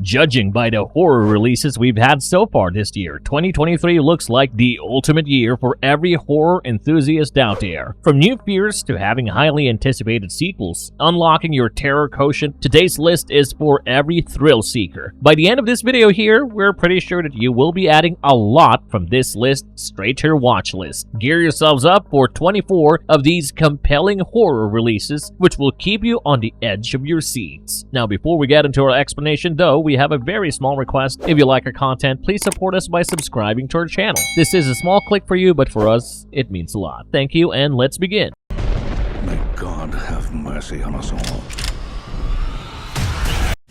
Judging by the horror releases we've had so far this year, 2023 looks like the ultimate year for every horror enthusiast out there. From new fears to having highly anticipated sequels, unlocking your terror quotient, today's list is for every thrill seeker. By the end of this video here, we're pretty sure that you will be adding a lot from this list straight to your watch list. Gear yourselves up for 24 of these compelling horror releases, which will keep you on the edge of your seats. Now, before we get into our explanation though, we have a very small request. If you like our content, please support us by subscribing to our channel. This is a small click for you, but for us, it means a lot. Thank you, and let's begin. May God have mercy on us all.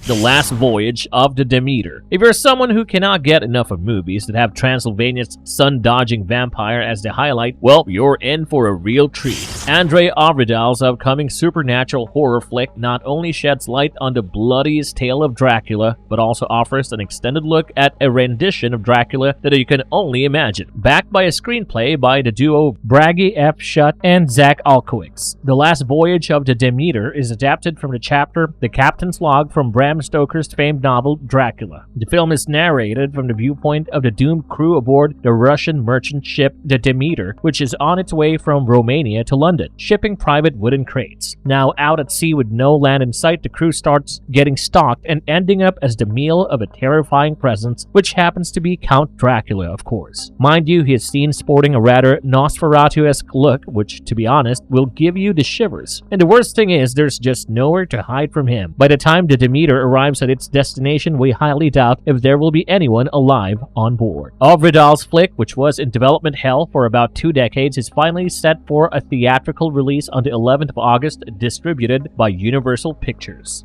The Last Voyage of the Demeter. If you're someone who cannot get enough of movies that have Transylvania's sun-dodging vampire as the highlight, well, you're in for a real treat. Andrei Avridal's upcoming supernatural horror flick not only sheds light on the bloodiest tale of Dracula, but also offers an extended look at a rendition of Dracula that you can only imagine. Backed by a screenplay by the duo Bragi F. Schutt and Zach Alkowicz, The Last Voyage of the Demeter is adapted from the chapter The Captain's Log from Bram Stoker's famed novel Dracula. The film is narrated from the viewpoint of the doomed crew aboard the Russian merchant ship the Demeter, which is on its way from Romania to London, shipping private wooden crates. Now out at sea with no land in sight, the crew starts getting stalked and ending up as the meal of a terrifying presence, which happens to be Count Dracula, of course. Mind you, he is seen sporting a rather Nosferatu-esque look, which, to be honest, will give you the shivers. And the worst thing is, there's just nowhere to hide from him. By the time the Demeter arrives at its destination, we highly doubt if there will be anyone alive on board. Avridal's flick, which was in development hell for about 2 decades, is finally set for a theatrical release on the 11th of August, distributed by Universal Pictures.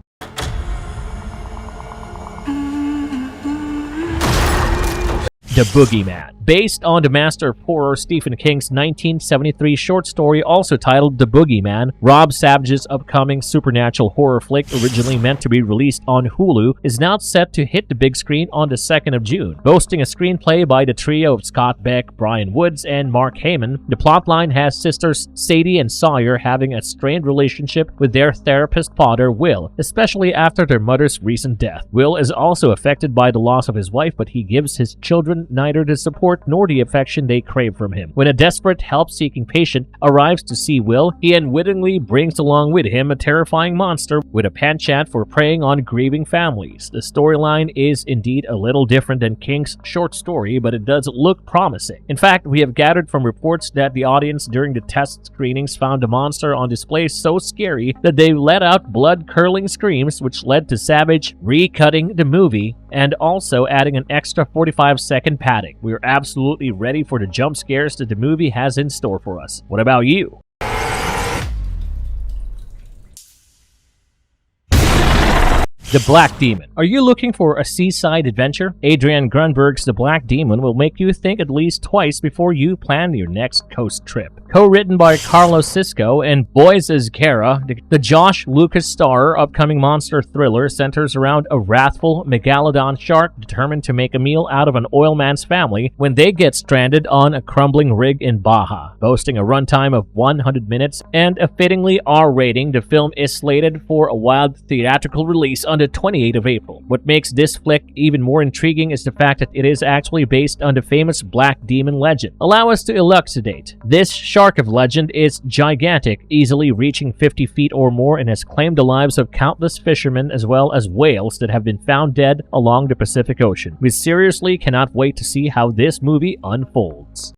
The Boogeyman. Based on the master of horror Stephen King's 1973 short story also titled The Boogeyman, Rob Savage's upcoming supernatural horror flick, originally meant to be released on Hulu, is now set to hit the big screen on the 2nd of June. Boasting a screenplay by the trio of Scott Beck, Brian Woods, and Mark Heyman, the plotline has sisters Sadie and Sawyer having a strained relationship with their therapist father, Will, especially after their mother's recent death. Will is also affected by the loss of his wife, but he gives his children neither the support nor the affection they crave from him. When a desperate, help-seeking patient arrives to see Will, he unwittingly brings along with him a terrifying monster with a penchant for preying on grieving families. The storyline is indeed a little different than King's short story, but it does look promising. In fact, we have gathered from reports that the audience during the test screenings found the monster on display so scary that they let out blood-curdling screams, which led to Savage recutting the movie and also adding an extra 45-second padding. We are absolutely ready for the jump scares that the movie has in store for us. What about you? The Black Demon. Are you looking for a seaside adventure? Adrian Grunberg's The Black Demon will make you think at least twice before you plan your next coast trip. Co-written by Carlos Sisco and Boyce Ezquerra, the Josh Lucas-star upcoming monster thriller centers around a wrathful megalodon shark determined to make a meal out of an oil man's family when they get stranded on a crumbling rig in Baja. Boasting a runtime of 100 minutes and a fittingly R rating, the film is slated for a wild theatrical release on the 28th of April. What makes this flick even more intriguing is the fact that it is actually based on the famous Black Demon legend. Allow us to elucidate. This shark of legend is gigantic, easily reaching 50 feet or more, and has claimed the lives of countless fishermen as well as whales that have been found dead along the Pacific Ocean. We seriously cannot wait to see how this movie unfolds.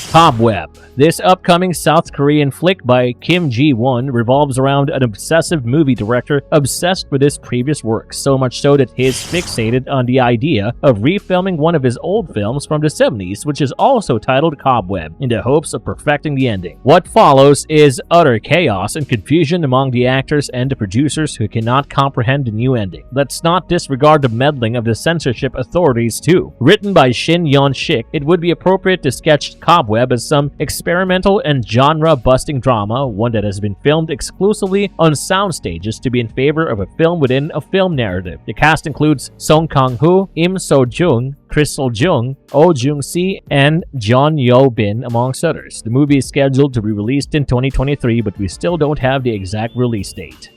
Cobweb. This upcoming South Korean flick by Kim Ji-won revolves around an obsessive movie director obsessed with his previous work, so much so that he is fixated on the idea of refilming one of his old films from the 70s, which is also titled Cobweb, in the hopes of perfecting the ending. What follows is utter chaos and confusion among the actors and the producers who cannot comprehend the new ending. Let's not disregard the meddling of the censorship authorities too. Written by Shin Yeon-shik, it would be appropriate to sketch Cobweb as some experimental and genre-busting drama, one that has been filmed exclusively on sound stages to be in favor of a film within a film narrative. The cast includes Song Kang-ho, Im So-jung, Chris Sol-jung, Oh Jung-si, and John Yo-bin, amongst others. The movie is scheduled to be released in 2023, but we still don't have the exact release date.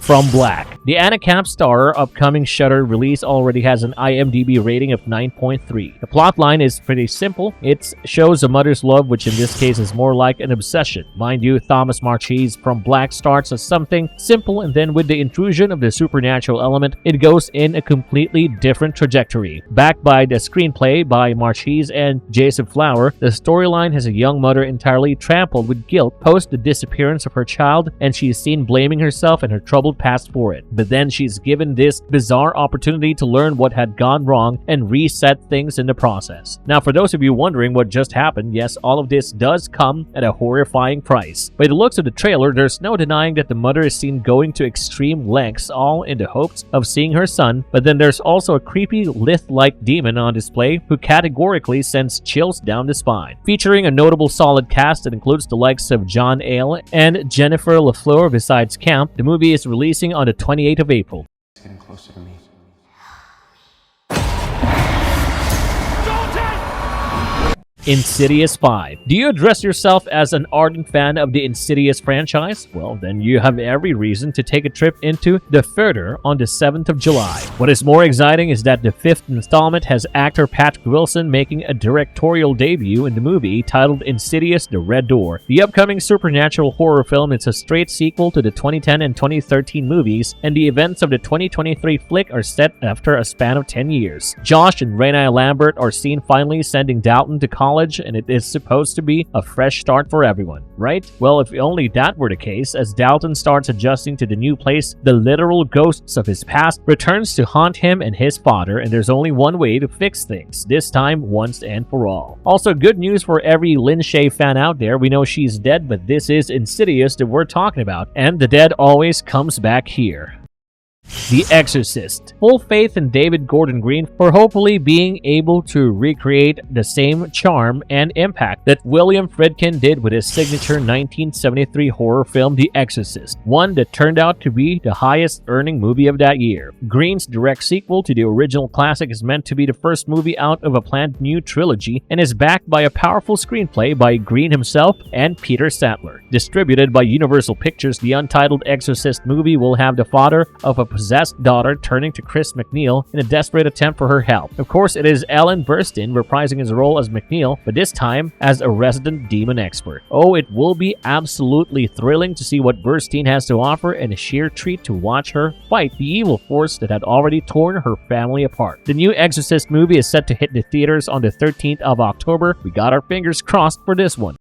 from Black. The Anna Camp star upcoming Shudder release already has an IMDb rating of 9.3. The plotline is pretty simple. It shows a mother's love, which in this case is more like an obsession. Mind you, Thomas Marchese from Black starts as something simple, and then with the intrusion of the supernatural element, it goes in a completely different trajectory. Backed by the screenplay by Marchese and Jason Flower, the storyline has a young mother entirely trampled with guilt post the disappearance of her child, and she is seen blaming herself and her troubled past for it. But then she's given this bizarre opportunity to learn what had gone wrong and reset things in the process. Now, for those of you wondering what just happened, yes, all of this does come at a horrifying price. By the looks of the trailer, there's no denying that the mother is seen going to extreme lengths, all in the hopes of seeing her son, but then there's also a creepy lith-like demon on display who categorically sends chills down the spine. Featuring a notable solid cast that includes the likes of John Ale and Jennifer LaFleur besides Camp, the movie is releasing on the 28th of April. It's getting closer to me. Insidious 5. Do you address yourself as an ardent fan of the Insidious franchise? Well, then you have every reason to take a trip into the theater on the 7th of July. What is more exciting is that the 5th installment has actor Patrick Wilson making a directorial debut in the movie titled Insidious: The Red Door. The upcoming supernatural horror film is a straight sequel to the 2010 and 2013 movies, and the events of the 2023 flick are set after a span of 10 years. Josh and Renee Lambert are seen finally sending Dalton to college, and it is supposed to be a fresh start for everyone, right? Well, if only that were the case, as Dalton starts adjusting to the new place, the literal ghosts of his past returns to haunt him and his father, and there's only one way to fix things, this time once and for all. Also, good news for every Lin Shaye fan out there. We know she's dead, but this is Insidious that we're talking about, and the dead always comes back here. The Exorcist. Full faith in David Gordon Green for hopefully being able to recreate the same charm and impact that William Friedkin did with his signature 1973 horror film The Exorcist, one that turned out to be the highest earning movie of that year. Green's direct sequel to the original classic is meant to be the first movie out of a planned new trilogy and is backed by a powerful screenplay by Green himself and Peter Sattler. Distributed by Universal Pictures, the untitled Exorcist movie will have the father of a possessed daughter turning to Chris McNeil in a desperate attempt for her help. Of course, it is Ellen Burstyn reprising his role as McNeil, but this time as a resident demon expert. Oh, it will be absolutely thrilling to see what Burstyn has to offer, and a sheer treat to watch her fight the evil force that had already torn her family apart. The new Exorcist movie is set to hit the theaters on the 13th of October. We got our fingers crossed for this one.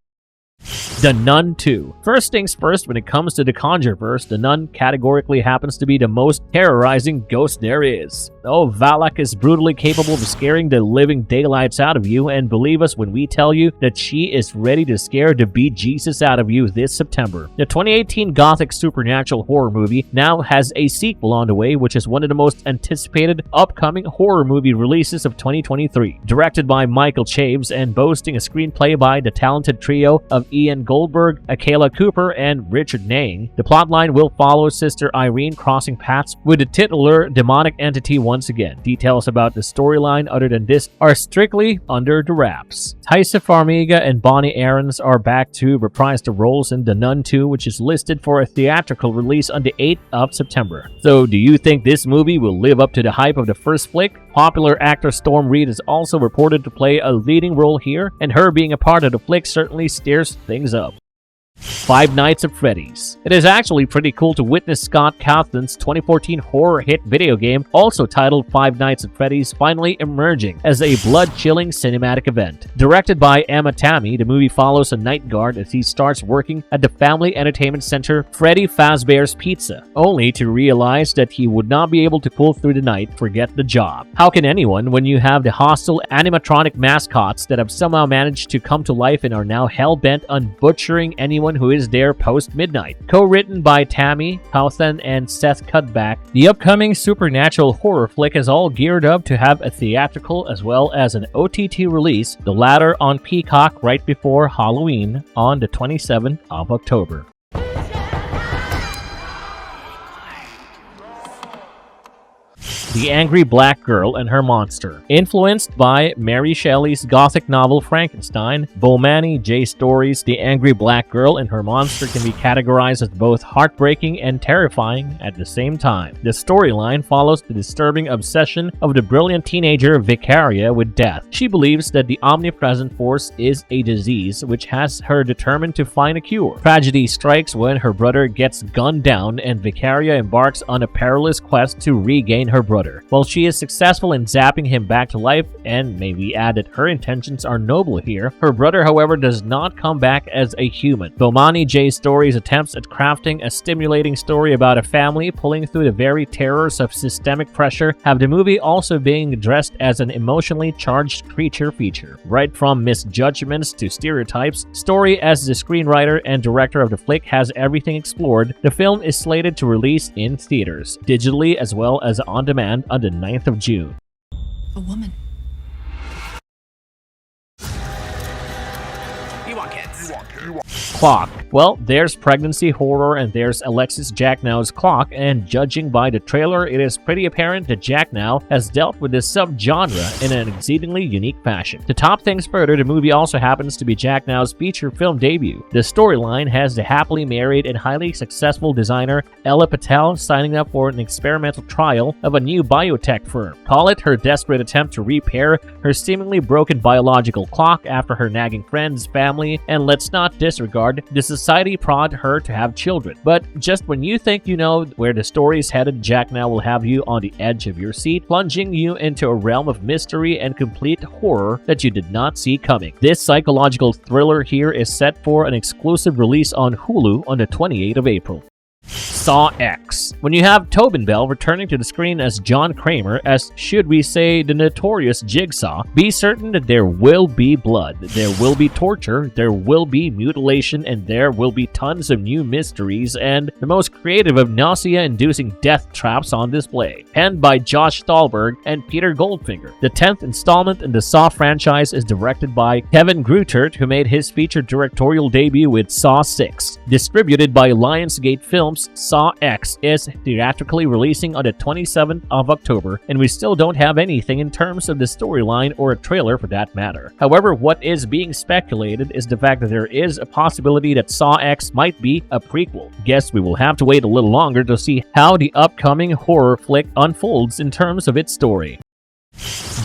The Nun 2. First things first, when it comes to the Conjureverse, the Nun categorically happens to be the most terrorizing ghost there is. Oh, Valak is brutally capable of scaring the living daylights out of you, and believe us when we tell you that she is ready to scare the bejesus out of you this September. The 2018 Gothic supernatural horror movie now has a sequel on the way, which is one of the most anticipated upcoming horror movie releases of 2023. Directed by Michael Chaves and boasting a screenplay by the talented trio of Ian Goldberg, Akela Cooper, and Richard Nang, the plotline will follow Sister Irene crossing paths with the titular demonic entity once again. Details about the storyline other than this are strictly under the wraps. Taissa Farmiga and Bonnie Aarons are back to reprise the roles in The Nun 2, which is listed for a theatrical release on the 8th of September. So, do you think this movie will live up to the hype of the first flick? Popular actor Storm Reed is also reported to play a leading role here, and her being a part of the flick certainly steers things up. Five Nights at Freddy's. It is actually pretty cool to witness Scott Cawthon's 2014 horror hit video game, also titled Five Nights at Freddy's, finally emerging as a blood-chilling cinematic event. Directed by Emma Tammy, the movie follows a night guard as he starts working at the family entertainment center Freddy Fazbear's Pizza, only to realize that he would not be able to pull through the night, forget the job. How can anyone when you have the hostile animatronic mascots that have somehow managed to come to life and are now hell-bent on butchering anyone who is there post-midnight. Co-written by Tammy, Cawthon, and Seth Cutback, the upcoming supernatural horror flick is all geared up to have a theatrical as well as an OTT release, the latter on Peacock right before Halloween on the 27th of October. The Angry Black Girl and Her Monster. Influenced by Mary Shelley's gothic novel Frankenstein, Bomani J. Story's The Angry Black Girl and Her Monster can be categorized as both heartbreaking and terrifying at the same time. The storyline follows the disturbing obsession of the brilliant teenager Vicaria with death. She believes that the omnipresent force is a disease which has her determined to find a cure. Tragedy strikes when her brother gets gunned down and Vicaria embarks on a perilous quest to regain her brother. While she is successful in zapping him back to life, and may we add that her intentions are noble here, her brother, however, does not come back as a human. Bomani J. Story's attempts at crafting a stimulating story about a family pulling through the very terrors of systemic pressure have the movie also being addressed as an emotionally charged creature feature. Right from misjudgments to stereotypes, Story, as the screenwriter and director of the flick, has everything explored. The film is slated to release in theaters, digitally as well as on demand on the 9th of June. A woman. Clock. Well, there's pregnancy horror and there's Alexis Jacknow's Clock, and judging by the trailer, it is pretty apparent that Jacknow has dealt with this subgenre in an exceedingly unique fashion. To top things further, the movie also happens to be Jacknow's feature film debut. The storyline has the happily married and highly successful designer Ella Patel signing up for an experimental trial of a new biotech firm. Call it her desperate attempt to repair her seemingly broken biological clock after her nagging friends, family, and let's not disregard the society prod her to have children. But just when you think you know where the story is headed, Jacknow will have you on the edge of your seat, plunging you into a realm of mystery and complete horror that you did not see coming. This psychological thriller here is set for an exclusive release on Hulu on the 28th of April. Saw X. When you have Tobin Bell returning to the screen as John Kramer, as should we say the notorious Jigsaw, be certain that there will be blood, there will be torture, there will be mutilation, and there will be tons of new mysteries and the most creative of nausea-inducing death traps on display. Penned by Josh Stolberg and Peter Goldfinger. The 10th installment in the Saw franchise is directed by Kevin Greutert, who made his feature directorial debut with Saw 6. Distributed by Lionsgate Films, Saw X is theatrically releasing on the 27th of October, and we still don't have anything in terms of the storyline or a trailer for that matter. However, what is being speculated is the fact that there is a possibility that Saw X might be a prequel. Guess we will have to wait a little longer to see how the upcoming horror flick unfolds in terms of its story.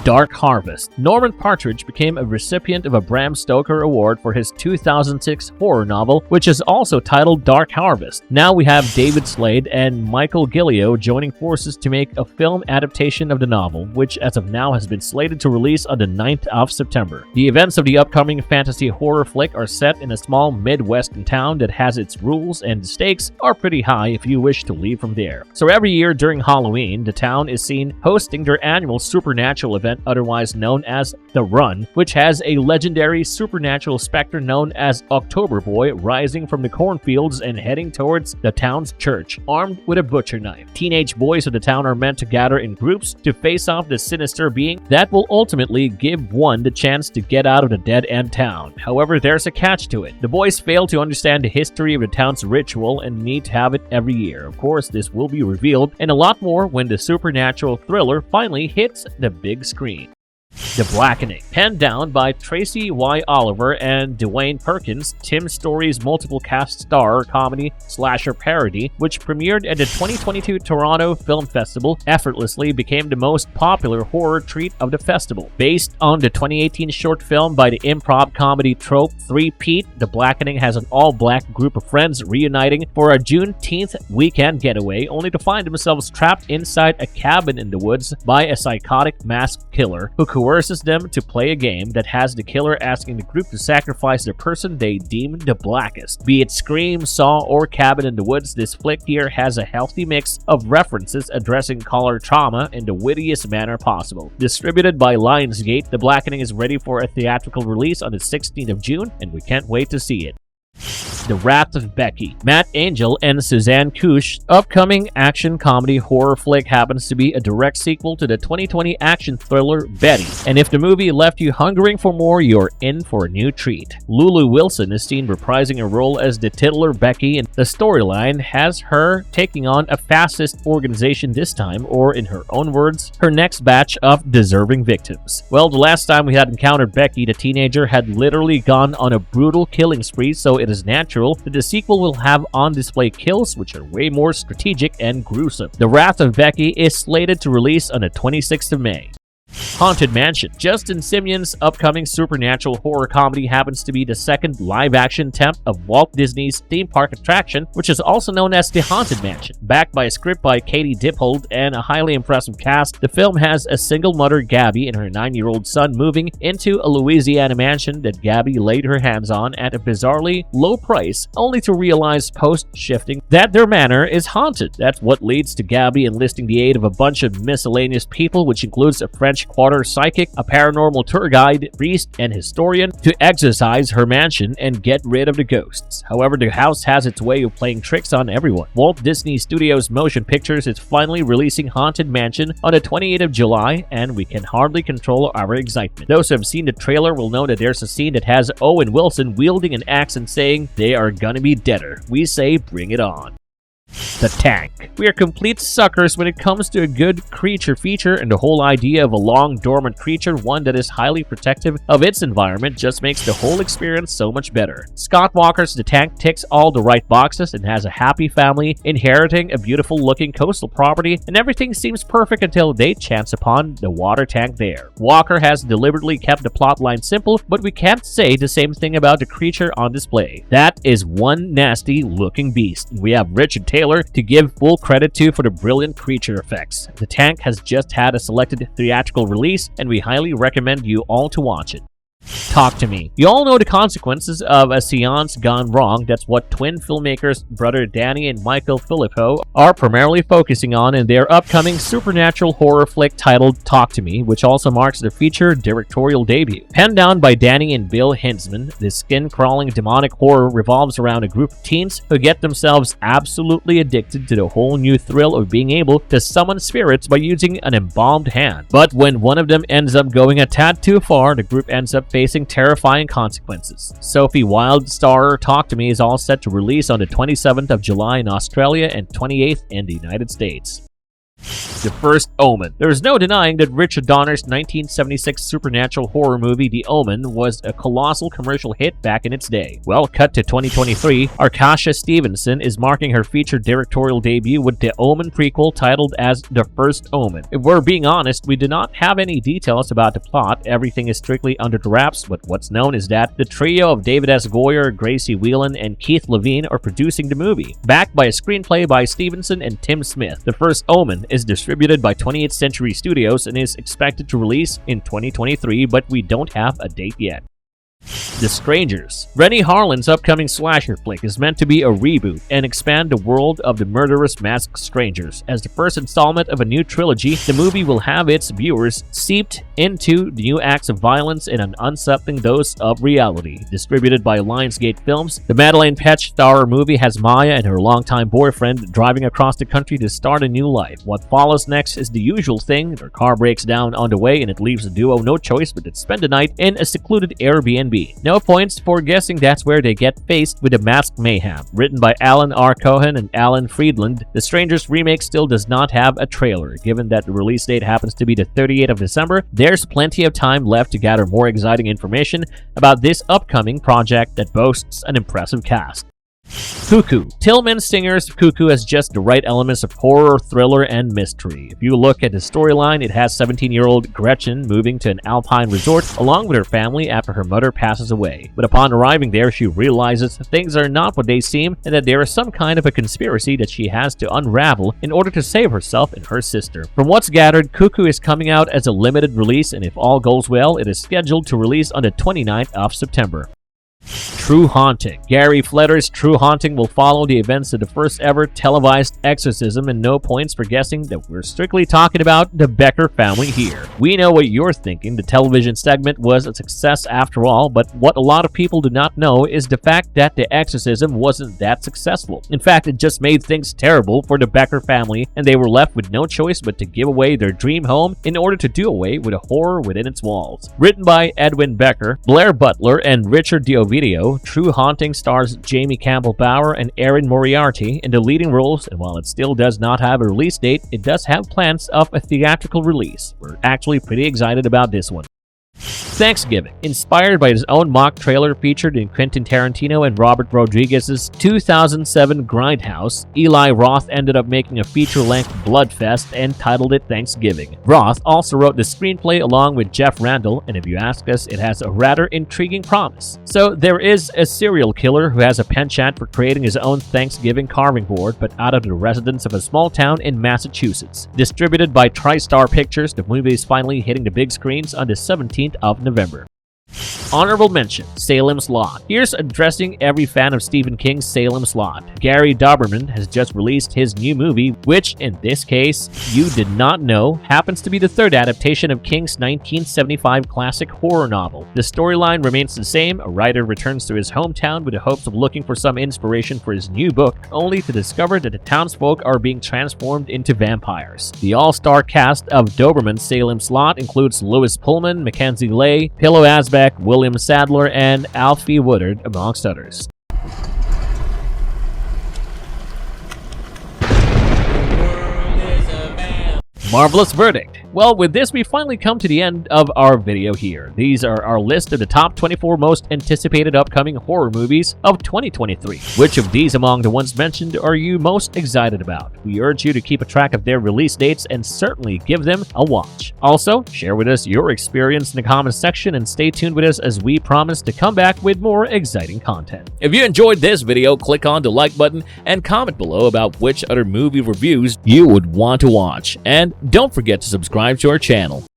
Dark Harvest. Norman Partridge became a recipient of a Bram Stoker Award for his 2006 horror novel, which is also titled Dark Harvest. Now we have David Slade and Michael Gillio joining forces to make a film adaptation of the novel, which as of now has been slated to release on the 9th of September. The events of the upcoming fantasy horror flick are set in a small Midwestern town that has its rules, and the stakes are pretty high if you wish to leave from there. So every year during Halloween, the town is seen hosting their annual supernatural event, otherwise known as The Run, which has a legendary supernatural specter known as October Boy rising from the cornfields and heading towards the town's church, armed with a butcher knife. Teenage boys of the town are meant to gather in groups to face off the sinister being that will ultimately give one the chance to get out of the dead-end town. However, there's a catch to it. The boys fail to understand the history of the town's ritual and need to have it every year. Of course, this will be revealed, and a lot more when the supernatural thriller finally hits the big screen. The Blackening. Penned down by Tracy Y. Oliver and Dwayne Perkins, Tim Story's multiple cast star comedy slasher parody, which premiered at the 2022 Toronto Film Festival, effortlessly became the most popular horror treat of the festival. Based on the 2018 short film by the improv comedy trope Three-Peat, The Blackening has an all-black group of friends reuniting for a Juneteenth weekend getaway, only to find themselves trapped inside a cabin in the woods by a psychotic masked killer who coerces them to play a game that has the killer asking the group to sacrifice the person they deem the blackest. Be it Scream, Saw, or Cabin in the Woods, this flick here has a healthy mix of references addressing caller trauma in the wittiest manner possible. Distributed by Lionsgate, The Blackening is ready for a theatrical release on the 16th of June, and we can't wait to see it. The Wrath of Becky. Matt Angel and Suzanne Kush's upcoming action comedy horror flick happens to be a direct sequel to the 2020 action thriller Betty. And if the movie left you hungering for more, you're in for a new treat. Lulu Wilson is seen reprising her role as the titular Becky, and the storyline has her taking on a fascist organization this time, or in her own words, her next batch of deserving victims. Well, the last time we had encountered Becky, the teenager had literally gone on a brutal killing spree, so it is natural that the sequel will have on display kills which are way more strategic and gruesome. The Wrath of Becky is slated to release on the 26th of May. Haunted Mansion. Justin Simeon's upcoming supernatural horror comedy happens to be the second live-action attempt of Walt Disney's theme park attraction, which is also known as The Haunted Mansion. Backed by a script by Katie Dippold and a highly impressive cast, the film has a single mother, Gabby, and her 9-year-old son moving into a Louisiana mansion that Gabby laid her hands on at a bizarrely low price, only to realize post-shifting that their manor is haunted. That's what leads to Gabby enlisting the aid of a bunch of miscellaneous people, which includes a French quarter psychic, a paranormal tour guide, priest, and historian, to exorcise her mansion and get rid of the ghosts. However, the house has its way of playing tricks on everyone. Walt Disney Studios Motion Pictures is finally releasing Haunted Mansion on the 28th of July, and we can hardly control our excitement. Those who have seen the trailer will know that there's a scene that has Owen Wilson wielding an axe and saying, "They are gonna be deader." We say, bring it on. The Tank. We are complete suckers when it comes to a good creature feature, and the whole idea of a long dormant creature, one that is highly protective of its environment, just makes the whole experience so much better. Scott Walker's The Tank ticks all the right boxes and has a happy family, inheriting a beautiful looking coastal property, and everything seems perfect until they chance upon the water tank there. Walker has deliberately kept the plotline simple, but we can't say the same thing about the creature on display. That is one nasty looking beast. We have Richard Taylor to give full credit to for the brilliant creature effects. The Tank has just had a selected theatrical release, and we highly recommend you all to watch it. Talk to Me. You all know the consequences of a seance gone wrong. That's what twin filmmakers brother Danny and Michael Filippo are primarily focusing on in their upcoming supernatural horror flick titled Talk to Me, which also marks their feature directorial debut. Penned down by Danny and Bill Hinzman, this skin-crawling demonic horror revolves around a group of teens who get themselves absolutely addicted to the whole new thrill of being able to summon spirits by using an embalmed hand. But when one of them ends up going a tad too far, the group ends up facing terrifying consequences. Sophie Wilde's star Talk to Me is all set to release on the 27th of July in Australia and 28th in the United States. The First Omen. There is no denying that Richard Donner's 1976 supernatural horror movie The Omen was a colossal commercial hit back in its day. Well, cut to 2023, Arkasha Stevenson is marking her feature directorial debut with the Omen prequel titled as The First Omen. If we're being honest, we do not have any details about the plot. Everything is strictly under the wraps, but what's known is that the trio of David S. Goyer, Gracie Whelan, and Keith Levine are producing the movie. Backed by a screenplay by Stevenson and Tim Smith, The First Omen is distributed by 20th Century Studios and is expected to release in 2023, but we don't have a date yet. The Strangers. Rennie Harlin's upcoming slasher flick is meant to be a reboot and expand the world of the murderous masked strangers. As the first installment of a new trilogy, the movie will have its viewers seeped into new acts of violence and an unsettling dose of reality. Distributed by Lionsgate Films, the Madeleine Petsch star movie has Maya and her longtime boyfriend driving across the country to start a new life. What follows next is the usual thing. Their car breaks down on the way and it leaves the duo no choice but to spend the night in a secluded Airbnb. No points for guessing that's where they get faced with a masked mayhem. Written by Alan R. Cohen and Alan Friedland, The Strangers remake still does not have a trailer. Given that the release date happens to be the 38th of December, there's plenty of time left to gather more exciting information about this upcoming project that boasts an impressive cast. Cuckoo. Tillman Singer's Cuckoo has just the right elements of horror, thriller, and mystery. If you look at the storyline, it has 17-year-old Gretchen moving to an alpine resort along with her family after her mother passes away. But upon arriving there, she realizes things are not what they seem and that there is some kind of a conspiracy that she has to unravel in order to save herself and her sister. From what's gathered, Cuckoo is coming out as a limited release, and if all goes well, it is scheduled to release on the 29th of September. True Haunting. Gary Fleder's True Haunting will follow the events of the first ever televised exorcism, and no points for guessing that we're strictly talking about the Becker family here. We know what you're thinking. The television segment was a success after all, but what a lot of people do not know is the fact that the exorcism wasn't that successful. In fact, it just made things terrible for the Becker family, and they were left with no choice but to give away their dream home in order to do away with a horror within its walls. Written by Edwin Becker, Blair Butler, and Richard D'Ovidio, True Haunting stars Jamie Campbell Bower and Erin Moriarty in the leading roles, and while it still does not have a release date, it does have plans of a theatrical release. We're actually pretty excited about this one. Thanksgiving. Inspired by his own mock trailer featured in Quentin Tarantino and Robert Rodriguez's 2007 Grindhouse, Eli Roth ended up making a feature-length bloodfest and titled it Thanksgiving. Roth also wrote the screenplay along with Jeff Randall, and if you ask us, it has a rather intriguing promise. So there is a serial killer who has a penchant for creating his own Thanksgiving carving board, but out of the residents of a small town in Massachusetts. Distributed by TriStar Pictures, the movie is finally hitting the big screens on the 17th of November. Honorable mention, Salem's Lot. Here's addressing every fan of Stephen King's Salem's Lot. Gary Doberman has just released his new movie, which, in this case, you did not know, happens to be the third adaptation of King's 1975 classic horror novel. The storyline remains the same. A writer returns to his hometown with the hopes of looking for some inspiration for his new book, only to discover that the townsfolk are being transformed into vampires. The all-star cast of Doberman's Salem's Lot includes Louis Pullman, Mackenzie Lay, Pillow Asbeck, William Sadler, and Alfie Woodard, amongst others. Marvelous verdict. Well, with this, we finally come to the end of our video here. These are our list of the top 24 most anticipated upcoming horror movies of 2023. Which of these among the ones mentioned are you most excited about? We urge you to keep a track of their release dates and certainly give them a watch. Also, share with us your experience in the comments section and stay tuned with us as we promise to come back with more exciting content. If you enjoyed this video, click on the like button and comment below about which other movie reviews you would want to watch. And don't forget to subscribe to our channel.